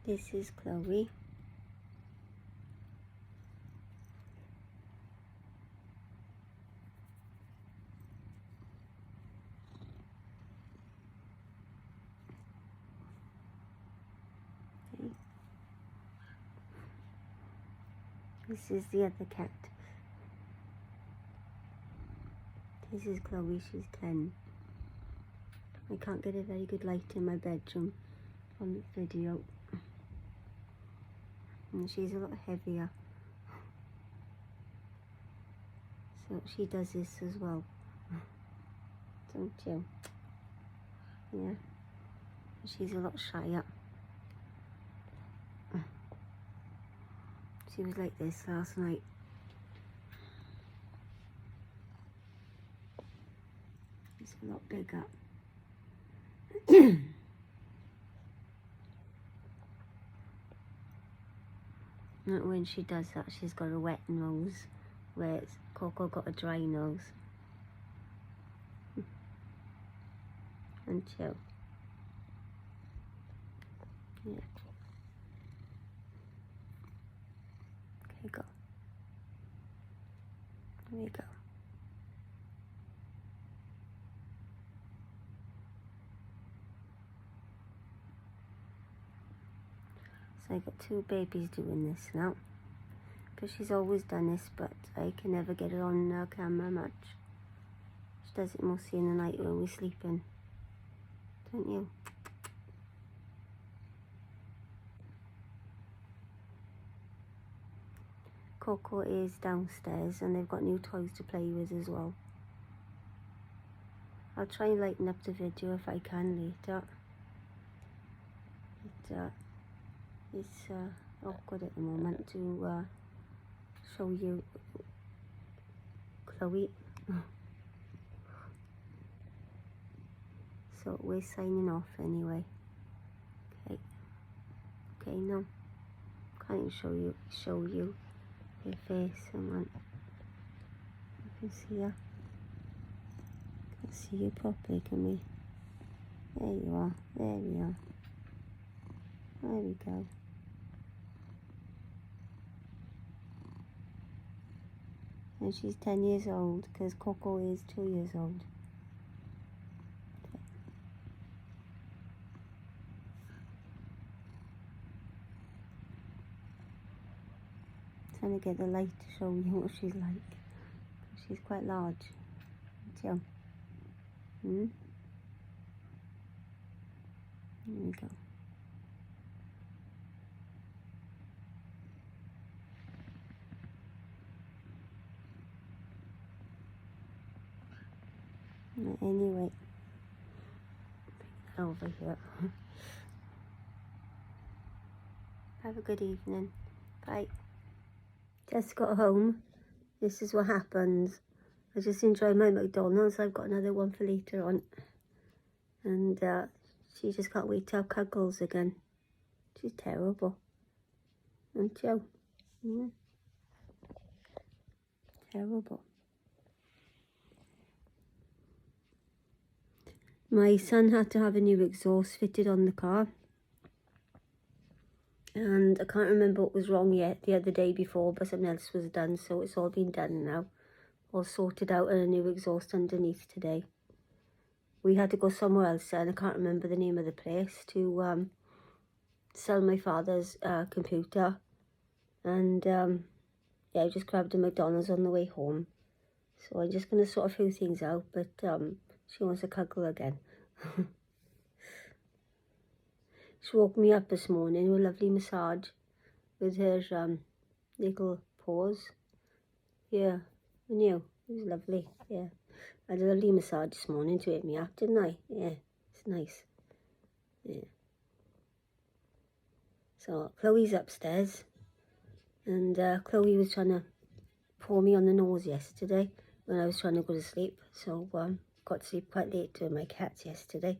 This is Chloe. Okay. This is the other cat. This is Chloe, she's 10. I can't get a very good light in my bedroom on the video. And she's a lot heavier. So she does this as well. Don't you? Yeah. She's a lot shyer. She was like this last night. She's a lot bigger. When she does that, she's got a wet nose, whereas Coco got a dry nose. And chill. Yeah. Okay, go. There we go. So I got 2 babies doing this now, because she's always done this, but I can never get her on camera much. She does it mostly in the night when we're sleeping, don't you? Coco is downstairs and they've got new toys to play with as well. I'll try and lighten up the video if I can later. It's awkward at the moment to show you Chloe. So we're signing off anyway. Okay. Okay, no. Can't even show you her face. Someone. You can see her. Can't see you properly, can we? There you are. There we are. There we go. And she's 10 years old because Coco is 2 years old. Okay. Trying to get the light to show you what she's like. She's quite large. So, there we go. Anyway, over here. Have a good evening. Bye. Just got home. This is what happens. I just enjoyed my McDonald's. I've got another one for later on. And she just can't wait to have cuddles again. She's terrible. And Joe. Terrible. My son had to have a new exhaust fitted on the car. And I can't remember what was wrong yet the other day before, but something else was done, so it's all been done now. All sorted out and a new exhaust underneath today. We had to go somewhere else, and I can't remember the name of the place, to sell my father's computer. And yeah, I just grabbed a McDonald's on the way home. So I'm just going to sort a few things out, but she wants to cuddle again. She woke me up this morning with a lovely massage with her little paws. Yeah, I knew. It was lovely, yeah. I had a lovely massage this morning to wake me up, didn't I? Yeah, it's nice. Yeah. So Chloe's upstairs, and Chloe was trying to pour me on the nose yesterday when I was trying to go to sleep. So got to sleep quite late with my cats yesterday.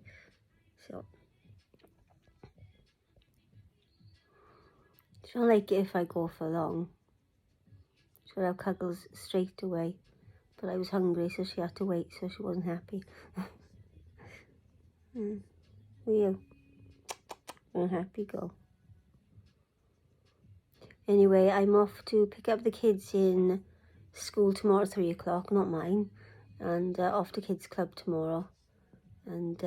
So she don't like it if I go for long. She'll have cuddles straight away. But I was hungry, so she had to wait, so she wasn't happy. Were you? Unhappy girl. Anyway, I'm off to pick up the kids in school tomorrow at 3 o'clock, not mine, and off to kids club tomorrow, and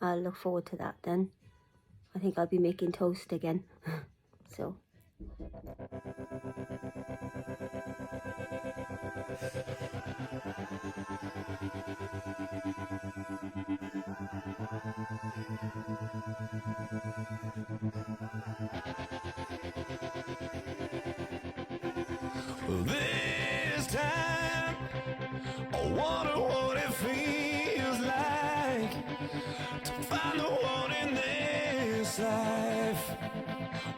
I'll look forward to that then. I think I'll be making toast again. So this time, I wonder what it feels like to find the one in this life,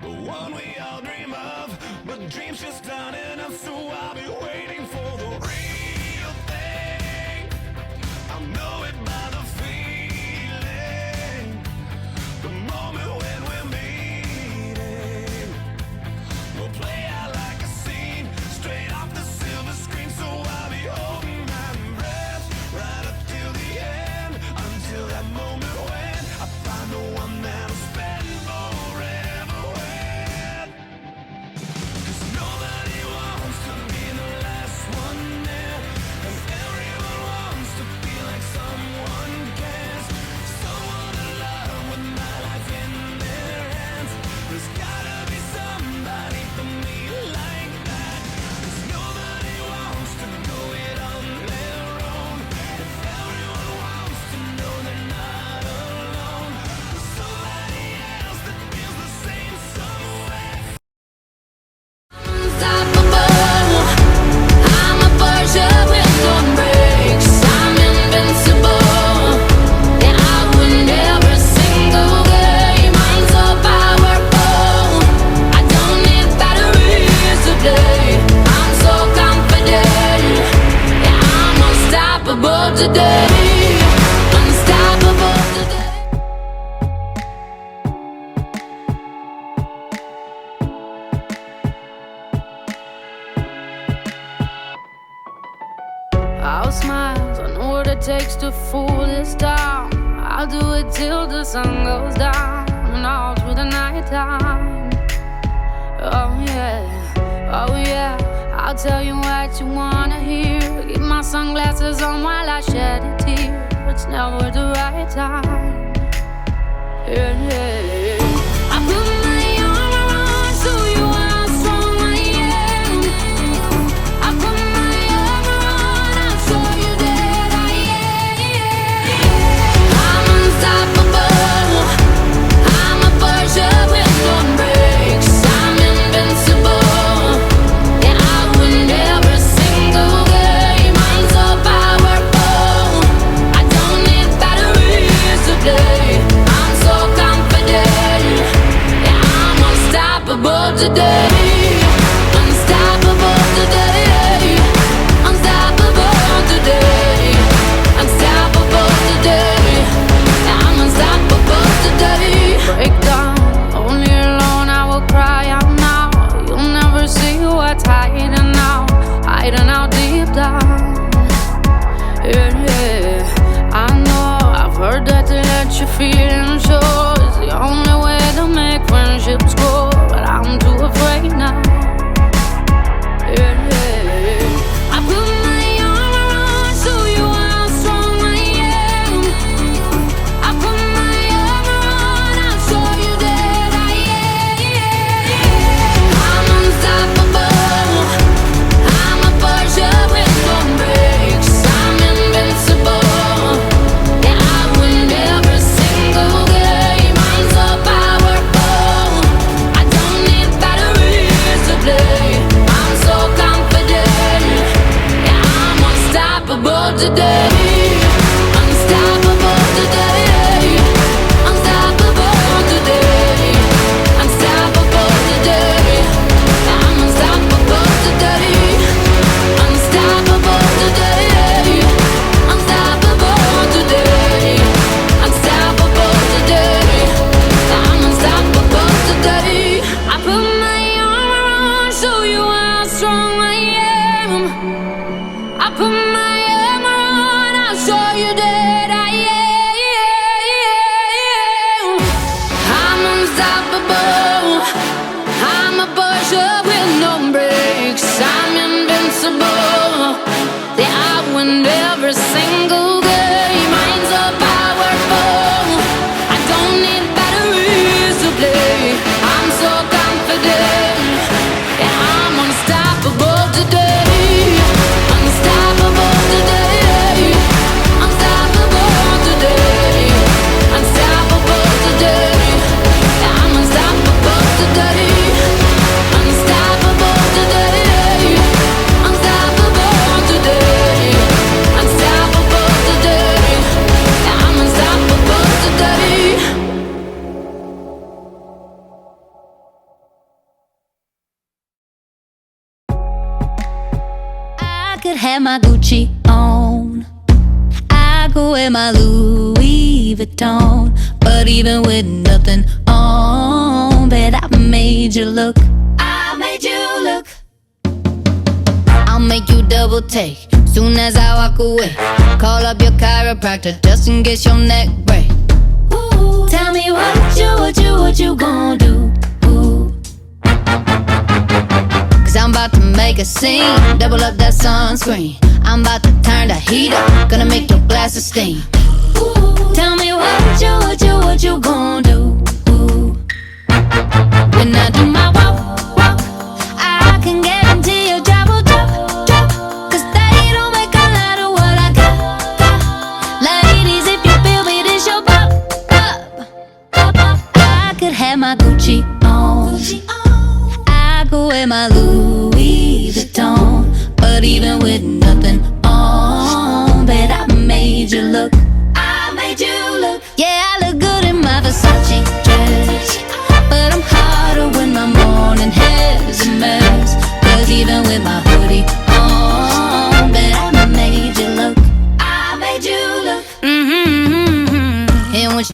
the one we all dream of, but dreams just aren't enough. So I'll be waiting for the real thing. I know it by the feeling, the moment when we're meeting. We'll play out like a scene straight off the silver screen. So I'll be holding my breath right up till the end, until that moment when I find the one that'll spend forever with. 'Cause nobody wants to be the last one there, and everyone wants to feel like someone cares, someone to love with my life in their hands. There's gotta be somebody for me like that, 'cause nobody wants to go it on their own, and everyone wants to know they're not alone. There's somebody else that feels the same somewhere. Unstoppable. I'm a Porsche with no brakes. I'm invincible. Yeah, I win every single game. I'm so powerful. I don't need batteries to play. I'm so confident. Yeah, I'm unstoppable today. Unstoppable today. I'll smile, I know what it takes to fool this town. I'll do it till the sun goes down and all through the night time. Oh yeah, I'll tell you what you wanna hear. Keep my sunglasses on while I shed a tear. It's never the right time. Yeah. I put my arm around so you how strong I am. I put my arm around, I'll show you that I am. I'm unstoppable. I'm a Porsche with no brakes. I'm invincible. Yeah, I win every single game. I'm so powerful. I don't need batteries to play. I'm so confident. Yeah, I'm unstoppable today. Unstoppable today. Unstoppable today. Unstoppable today. Yeah, I'm unstoppable today. Break down, only alone I will cry out now. You'll never see what's hiding out deep down. Yeah, I know, I've heard that to let you feel and show is the only way to make friendships grow, but I'm too afraid now. Yeah, I put my arm around so you how strong I am. I put my arm around, I'll show you that I am. I'm unstoppable. I'm a Porsche with no brakes. I'm invincible. Yeah, I win every single game. I'm so powerful. I don't need batteries to play. I'm so confident. Yeah, I'm unstoppable today. Unstoppable today. Unstoppable today. Unstoppable today. Yeah, I'm unstoppable today. Unstoppable today. Unstoppable today. Unstoppable today. Yeah, I'm unstoppable today. I put my arm around, show you how strong I am. I put my arm around, I'll show you that I am. I'm unstoppable. I'm a Porsche with have my Gucci on, I could wear my Louis Vuitton. But even with nothing on, bet I made you look. I made you look. I'll make you double take soon as I walk away. Call up your chiropractor just in case your neck break. Ooh, tell me what you gon' do? Ooh. Cause I'm about to make a scene, double up that sunscreen. I'm about to turn the heat up, gonna make your glasses steam. Ooh, tell me what you gon' do? Ooh. When I do my walk, I can guarantee your job will drop. Cause they don't make a lot of what I got. Ladies, if you feel me, this your pop. I could have my Gucci on, I could wear my Louis Vuitton. But even with nothing